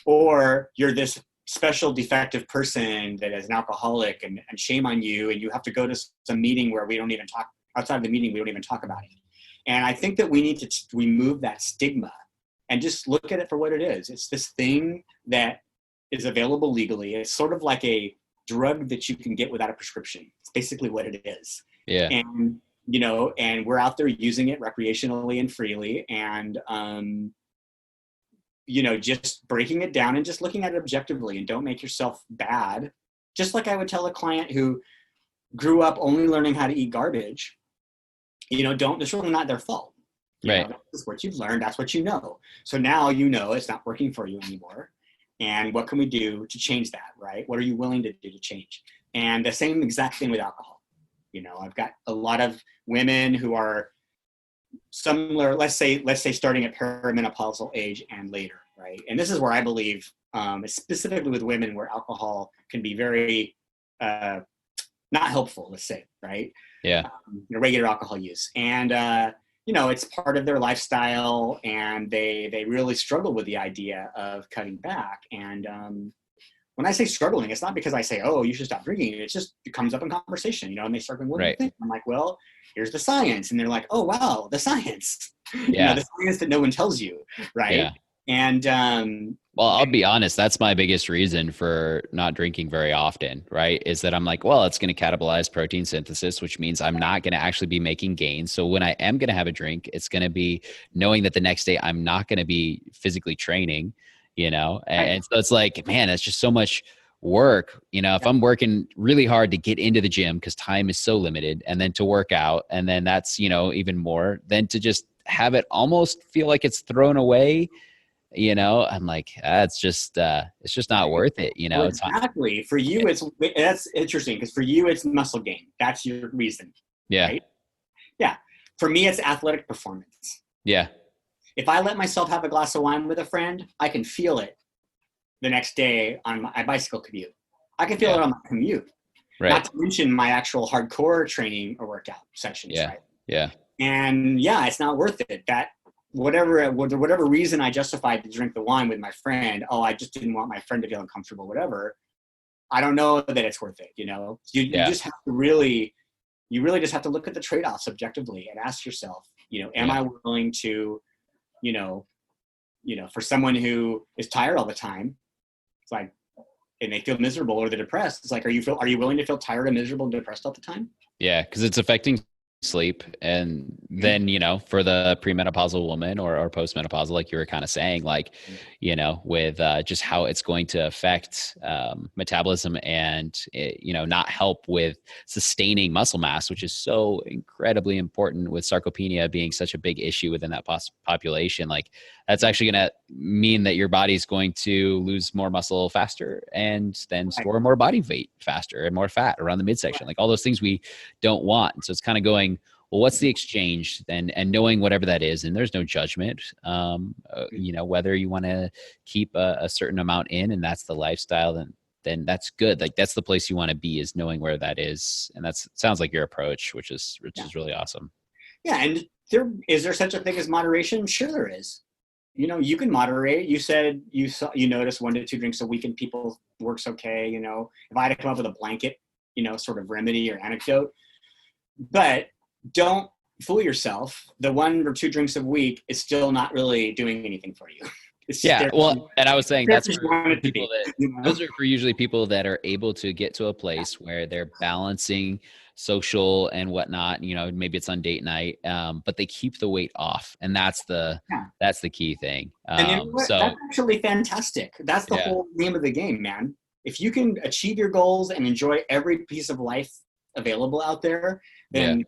or you're this special defective person that is an alcoholic and shame on you, and you have to go to some meeting where we don't even talk, outside of the meeting we don't even talk about it. And I think that we need to remove that stigma and just look at it for what it is. It's this thing that is available legally. It's sort of like a drug that you can get without a prescription. It's basically what it is. Yeah. And, you know, and we're out there using it recreationally and freely, and, you know, just breaking it down and just looking at it objectively, and don't make yourself bad. Just like I would tell a client who grew up only learning how to eat garbage, you know, it's really not their fault. You know, that's what you've learned. That's what you know. So now you know it's not working for you anymore. And what can we do to change that, right? What are you willing to do to change? And the same exact thing with alcohol. You know, I've got a lot of women who are similar, let's say starting at perimenopausal age and later, right? And this is where I believe, specifically with women, where alcohol can be very not helpful, let's say, right? Yeah. Regular alcohol use. And, you know, it's part of their lifestyle, and they really struggle with the idea of cutting back. And when I say struggling, it's not because I say, oh, you should stop drinking. It's just, it comes up in conversation, you know, and they start going, what do you think? I'm like, well, here's the science. And they're like, oh, wow, the science. Yeah. You know, the science that no one tells you, right? Yeah. And well, I'll be honest, that's my biggest reason for not drinking very often, right? Is that I'm like, well, it's going to catabolize protein synthesis, which means I'm not going to actually be making gains. So when I am going to have a drink, it's going to be knowing that the next day I'm not going to be physically training, you know? And so it's like, man, it's just so much work. You know, if I'm working really hard to get into the gym because time is so limited, and then to work out, and then that's, you know, even more, than to just have it almost feel like it's thrown away. You know, I'm like, it's just not worth it. You know, well, exactly. For you, that's interesting, because for you, it's muscle gain. That's your reason. Yeah. Right? Yeah. For me, it's athletic performance. Yeah. If I let myself have a glass of wine with a friend, I can feel it the next day on my bicycle commute. I can feel it on my commute. Right. Not to mention my actual hardcore training or workout sessions. Yeah. Right? Yeah. And yeah, it's not worth it. That whatever reason I justified to drink the wine with my friend, oh, I just didn't want my friend to feel uncomfortable, whatever. I don't know that it's worth it. You know, you just have to really just have to look at the trade-offs objectively and ask yourself, you know, am I willing to, you know, for someone who is tired all the time, it's like, and they feel miserable or they're depressed. It's like, are you willing to feel tired and miserable and depressed all the time? Yeah. Cause it's affecting sleep. And then, you know, for the premenopausal woman or postmenopausal, like you were kind of saying, like, you know, with just how it's going to affect metabolism and, you know, not help with sustaining muscle mass, which is so incredibly important with sarcopenia being such a big issue within that population. Like, that's actually going to mean that your body's going to lose more muscle faster and then store more body weight faster and more fat around the midsection, like all those things we don't want. And so it's kind of going, well, what's the exchange and knowing whatever that is. And there's no judgment, you know, whether you want to keep a certain amount in and that's the lifestyle, then that's good. Like that's the place you want to be, is knowing where that is. And sounds like your approach, which is really awesome. Yeah. And is there such a thing as moderation? Sure there is. You know, you can moderate. You said you notice 1 to 2 drinks a week and people works okay. You know, if I had to come up with a blanket, you know, sort of remedy or anecdote, but don't fool yourself. The 1 or 2 drinks a week is still not really doing anything for you. Well, and I was saying that's for people that, you know? Those are for usually people that are able to get to a place where they're balancing social and whatnot. You know, maybe it's on date night, but they keep the weight off, and that's the key thing. And you know what? That's actually fantastic. That's the whole name of the game, man. If you can achieve your goals and enjoy every piece of life available out there, then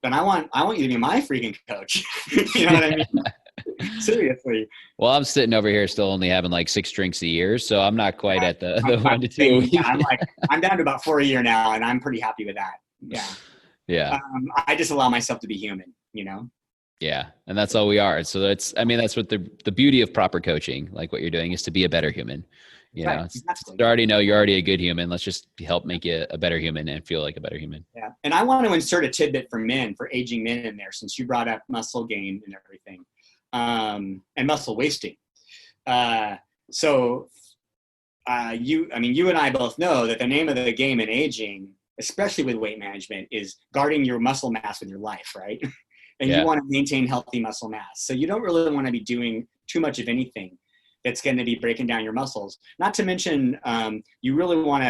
I want you to be my freaking coach. You know what I mean? Seriously. Well, I'm sitting over here still only having like 6 drinks a year, so I'm not quite at the 1 to 2 a week. I'm down to about 4 a year now, and I'm pretty happy with that. Yeah. I just allow myself to be human, you know? Yeah. And that's all we are. So that's what the beauty of proper coaching, like what you're doing, is to be a better human. You know, exactly. You already know you're already a good human. Let's just help make you a better human and feel like a better human. Yeah. And I want to insert a tidbit for aging men in there, since you brought up muscle gain and everything, and muscle wasting. You and I both know that the name of the game in aging, especially with weight management, is guarding your muscle mass with your life, right? And you want to maintain healthy muscle mass. So you don't really want to be doing too much of anything that's going to be breaking down your muscles. Not to mention, you really want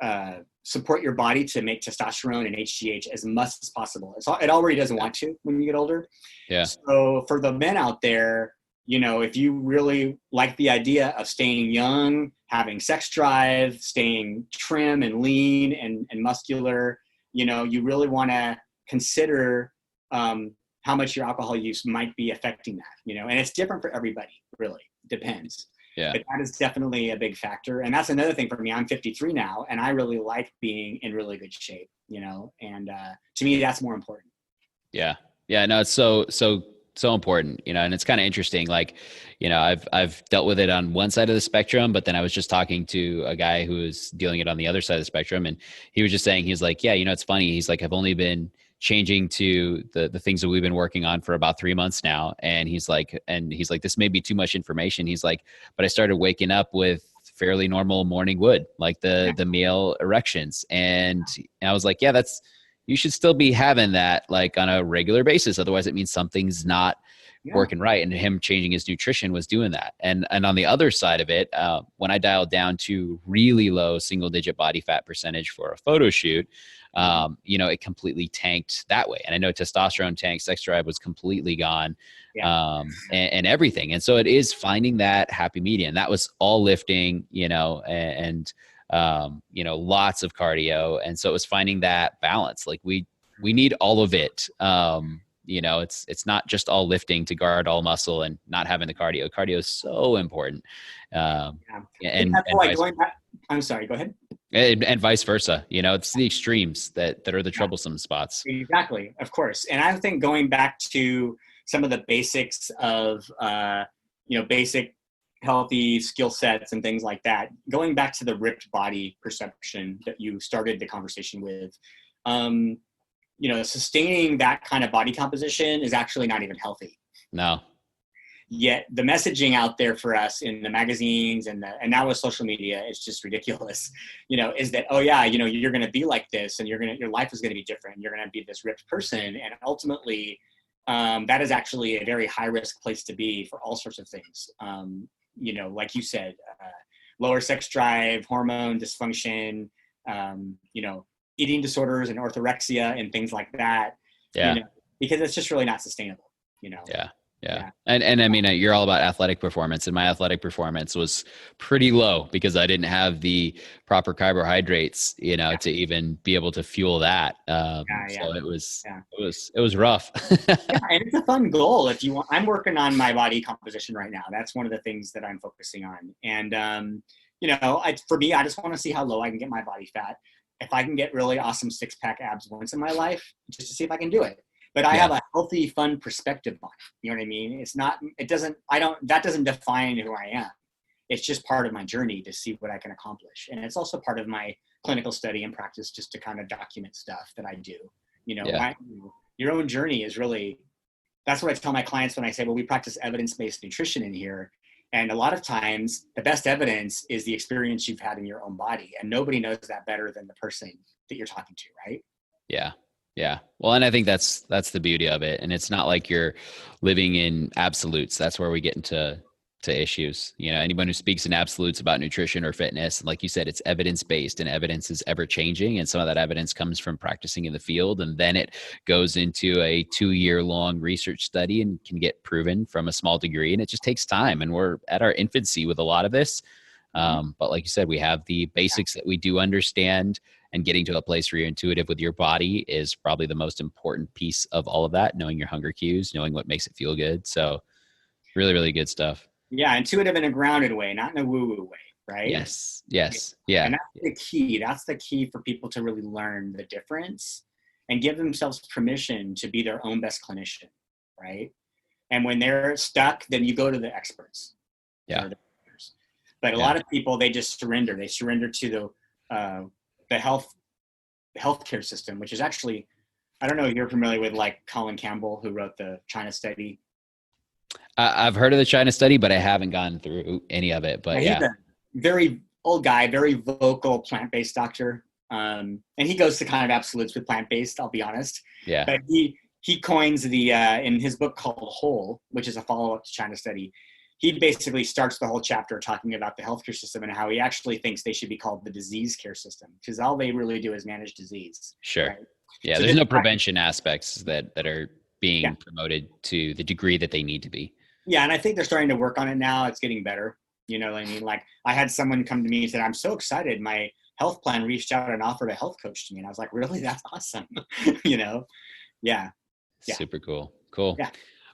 to support your body to make testosterone and HGH as much as possible. It already doesn't want to when you get older. Yeah. So for the men out there, you know, if you really like the idea of staying young, having sex drive, staying trim and lean and muscular, you know, you really want to consider how much your alcohol use might be affecting that, you know, and it's different for everybody, really. It depends. Yeah. But that is definitely a big factor. And that's another thing for me. I'm 53 now, and I really like being in really good shape, and to me, that's more important. Yeah. Yeah. No, it's so important, and it's kind of interesting. Like, I've dealt with it on one side of the spectrum, but then I was just talking to a guy who was dealing it on the other side of the spectrum. And he was just saying, he's like, yeah, it's funny. He's like, I've only been changing to the things that we've been working on for about 3 months now. And he's like, this may be too much information. He's like, but I started waking up with fairly normal morning wood, like the male erections. And I was like, yeah, you should still be having that like on a regular basis. Otherwise it means something's not working right. And him changing his nutrition was doing that. And on the other side of it, when I dialed down to really low single digit body fat percentage for a photo shoot, it completely tanked that way. And I know testosterone tanked, sex drive was completely gone, and everything. And so it is finding that happy medium. That was all lifting, and lots of cardio. And so it was finding that balance. Like we need all of it. It's not just all lifting to guard all muscle and not having the cardio. Cardio is so important. And I'm sorry, go ahead. And vice versa. It's the extremes that are the troublesome spots. Exactly. Of course. And I think going back to some of the basics of, basic healthy skill sets and things like that, going back to the ripped body perception that you started the conversation with, sustaining that kind of body composition is actually not even healthy. No. Yet the messaging out there for us in the magazines and now with social media, it's just ridiculous, is that, oh yeah, you're going to be like this and your life is going to be different. You're going to be this ripped person. And ultimately, that is actually a very high risk place to be for all sorts of things. Like you said, lower sex drive, hormone dysfunction, eating disorders and orthorexia and things like that. Yeah. Because it's just really not sustainable, Yeah. And I mean, you're all about athletic performance, and my athletic performance was pretty low because I didn't have the proper carbohydrates, to even be able to fuel that. So it was rough. And it's a fun goal. If you want, I'm working on my body composition right now. That's one of the things that I'm focusing on. And, for me, I just want to see how low I can get my body fat. If I can get really awesome 6-pack abs once in my life, just to see if I can do it. But I have a healthy, fun perspective on it. You know what I mean? That doesn't define who I am. It's just part of my journey to see what I can accomplish. And it's also part of my clinical study and practice just to kind of document stuff that I do. Your own journey is really, that's what I tell my clients when I say, well, we practice evidence-based nutrition in here. And a lot of times the best evidence is the experience you've had in your own body. And nobody knows that better than the person that you're talking to, right? Yeah. Yeah. Well, and I think that's the beauty of it. And it's not like you're living in absolutes. That's where we get into issues. Anyone who speaks in absolutes about nutrition or fitness, like you said, it's evidence-based, and evidence is ever changing. And some of that evidence comes from practicing in the field. And then it goes into a 2-year-long research study and can get proven from a small degree. And it just takes time. And we're at our infancy with a lot of this. But like you said, we have the basics that we do understand, and getting to a place where you're intuitive with your body is probably the most important piece of all of that. Knowing your hunger cues, knowing what makes it feel good. So really, really good stuff. Yeah. Intuitive in a grounded way, not in a woo-woo way. Right. Yes. Yeah. And that's the key. That's the key for people to really learn the difference and give themselves permission to be their own best clinician. Right. And when they're stuck, then you go to the experts. Yeah. But a lot of people, they just surrender. They surrender to the healthcare system, which is actually, I don't know if you're familiar with like Colin Campbell, who wrote the China study. I've heard of the China study, but I haven't gone through any of it. But he's a very old guy, very vocal plant-based doctor. And he goes to kind of absolutes with plant-based, I'll be honest. Yeah. But he coins the, in his book called Whole, which is a follow-up to China study, he basically starts the whole chapter talking about the healthcare system and how he actually thinks they should be called the disease care system, because all they really do is manage disease. Sure. Right? Yeah. So there's no prevention aspects that are being promoted to the degree that they need to be. Yeah. And I think they're starting to work on it now. It's getting better. You know what I mean? Like I had someone come to me and said, I'm so excited. My health plan reached out and offered a health coach to me. And I was like, really? That's awesome. Yeah. Super cool. Cool. Yeah.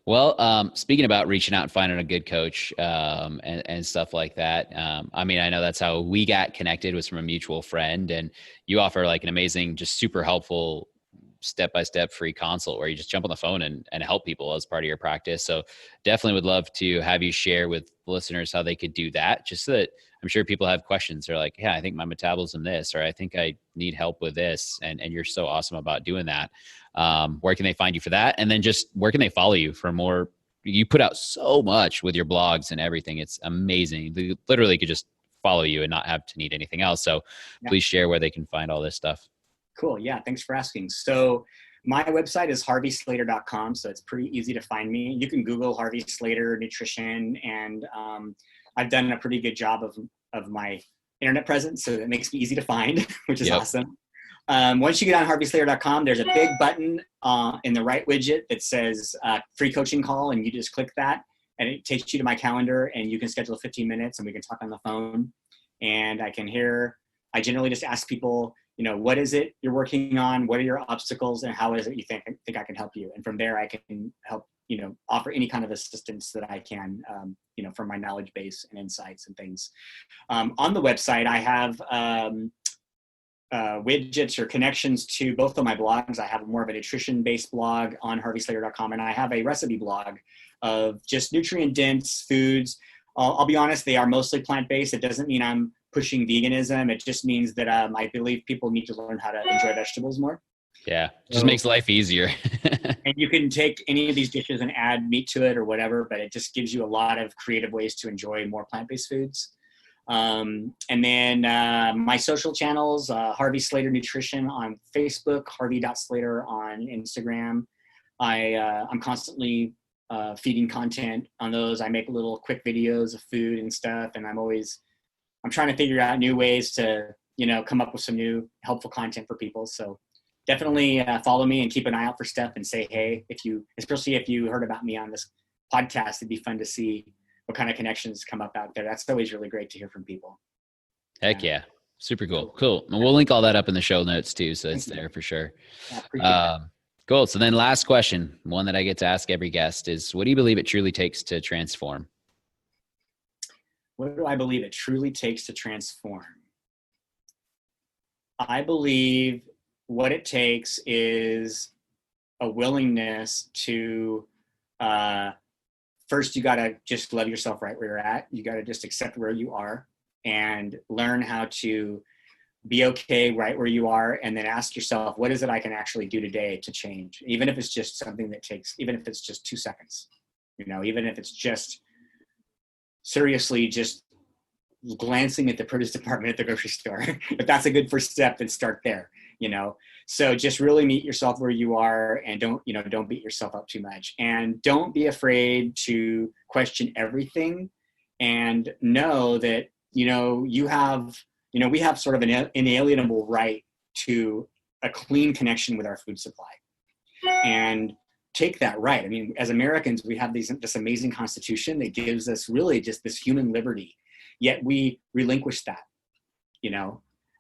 Well, speaking about reaching out and finding a good coach and stuff like that, I mean, I know that's how we got connected, was from a mutual friend, and you offer like an amazing, just super helpful step-by-step free consult where you just jump on the phone and help people as part of your practice. So definitely would love to have you share with listeners how they could do that, just so that I'm sure people have questions. They're like, yeah, I think my metabolism this, or I think I need help with this. And you're so awesome about doing that. Where can they find you for that? And then just where can they follow you for more? You put out so much with your blogs and everything. It's amazing. They literally could just follow you and not have to need anything else. So please share where they can find all this stuff. Cool. Yeah. Thanks for asking. So my website is harveyslater.com. So it's pretty easy to find me. You can Google Harvey Slater nutrition, and I've done a pretty good job of my internet presence. So it makes me easy to find, which is awesome. Once you get on harveyslater.com, there's a big button in the right widget that says free coaching call. And you just click that and it takes you to my calendar, and you can schedule 15 minutes and we can talk on the phone. And I generally just ask people, what is it you're working on? What are your obstacles, and how is it you think I can help you? And from there, I can help, offer any kind of assistance that I can, from my knowledge base and insights and things. On the website, I have widgets or connections to both of my blogs. I have more of a nutrition-based blog on harveyslater.com, and I have a recipe blog of just nutrient-dense foods. I'll be honest, they are mostly plant-based. It doesn't mean I'm pushing veganism. It just means that I believe people need to learn how to enjoy vegetables more. Yeah, it just makes life easier. And you can take any of these dishes and add meat to it or whatever, but it just gives you a lot of creative ways to enjoy more plant-based foods. And then my social channels, Harvey Slater Nutrition on Facebook, harvey.slater on Instagram. I'm constantly feeding content on those. I make little quick videos of food and stuff, and I'm trying to figure out new ways to, come up with some new helpful content for people. So definitely follow me and keep an eye out for stuff, and say, hey, especially if you heard about me on this podcast, it'd be fun to see what kind of connections come up out there. That's always really great to hear from people. Heck yeah. Super cool. Cool. And we'll link all that up in the show notes too. So it's there for sure. Yeah, cool. So then last question, one that I get to ask every guest is, what do you believe it truly takes to transform? What do I believe it truly takes to transform? I believe what it takes is a willingness to, first, you got to just love yourself right where you're at. You got to just accept where you are and learn how to be okay right where you are. And then ask yourself, what is it I can actually do today to change? Even if it's just something that even if it's just 2 seconds, even if it's just seriously just glancing at the produce department at the grocery store. If that's a good first step, then start there, So just really meet yourself where you are, and don't beat yourself up too much, and don't be afraid to question everything, and know that, we have sort of an inalienable right to a clean connection with our food supply, and take that right. I mean, as Americans, we have this amazing constitution that gives us really just this human liberty, yet we relinquish that,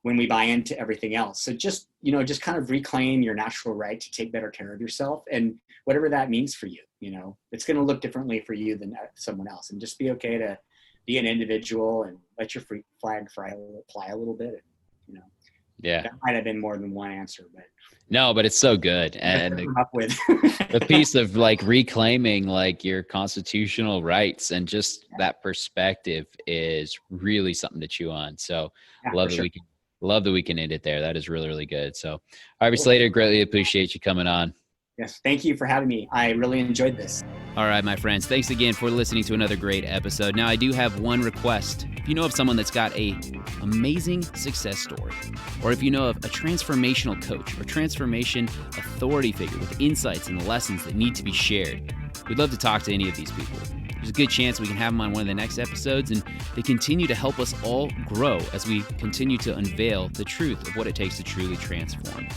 when we buy into everything else. So just kind of reclaim your natural right to take better care of yourself, and whatever that means for you, it's going to look differently for you than someone else, and just be okay to be an individual and let your free flag fly a little bit. Yeah, that might have been more than one answer, but no, but it's so good. And the piece of like reclaiming like your constitutional rights and just that perspective is really something to chew on. So love that we can end it there. That is really, really good. So Harvey Slater, greatly appreciate you coming on. Yes, thank you for having me. I really enjoyed this. All right, my friends, thanks again for listening to another great episode. Now, I do have one request. If you know of someone that's got a amazing success story, or if you know of a transformational coach or transformation authority figure with insights and lessons that need to be shared, we'd love to talk to any of these people. There's a good chance we can have them on one of the next episodes, and they continue to help us all grow as we continue to unveil the truth of what it takes to truly transform.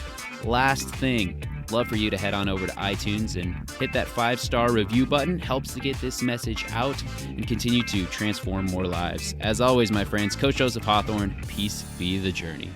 Last thing, love for you to head on over to iTunes and hit that 5-star review button. Helps to get this message out and continue to transform more lives. As always, my friends, Coach Joseph Hawthorne, peace be the journey.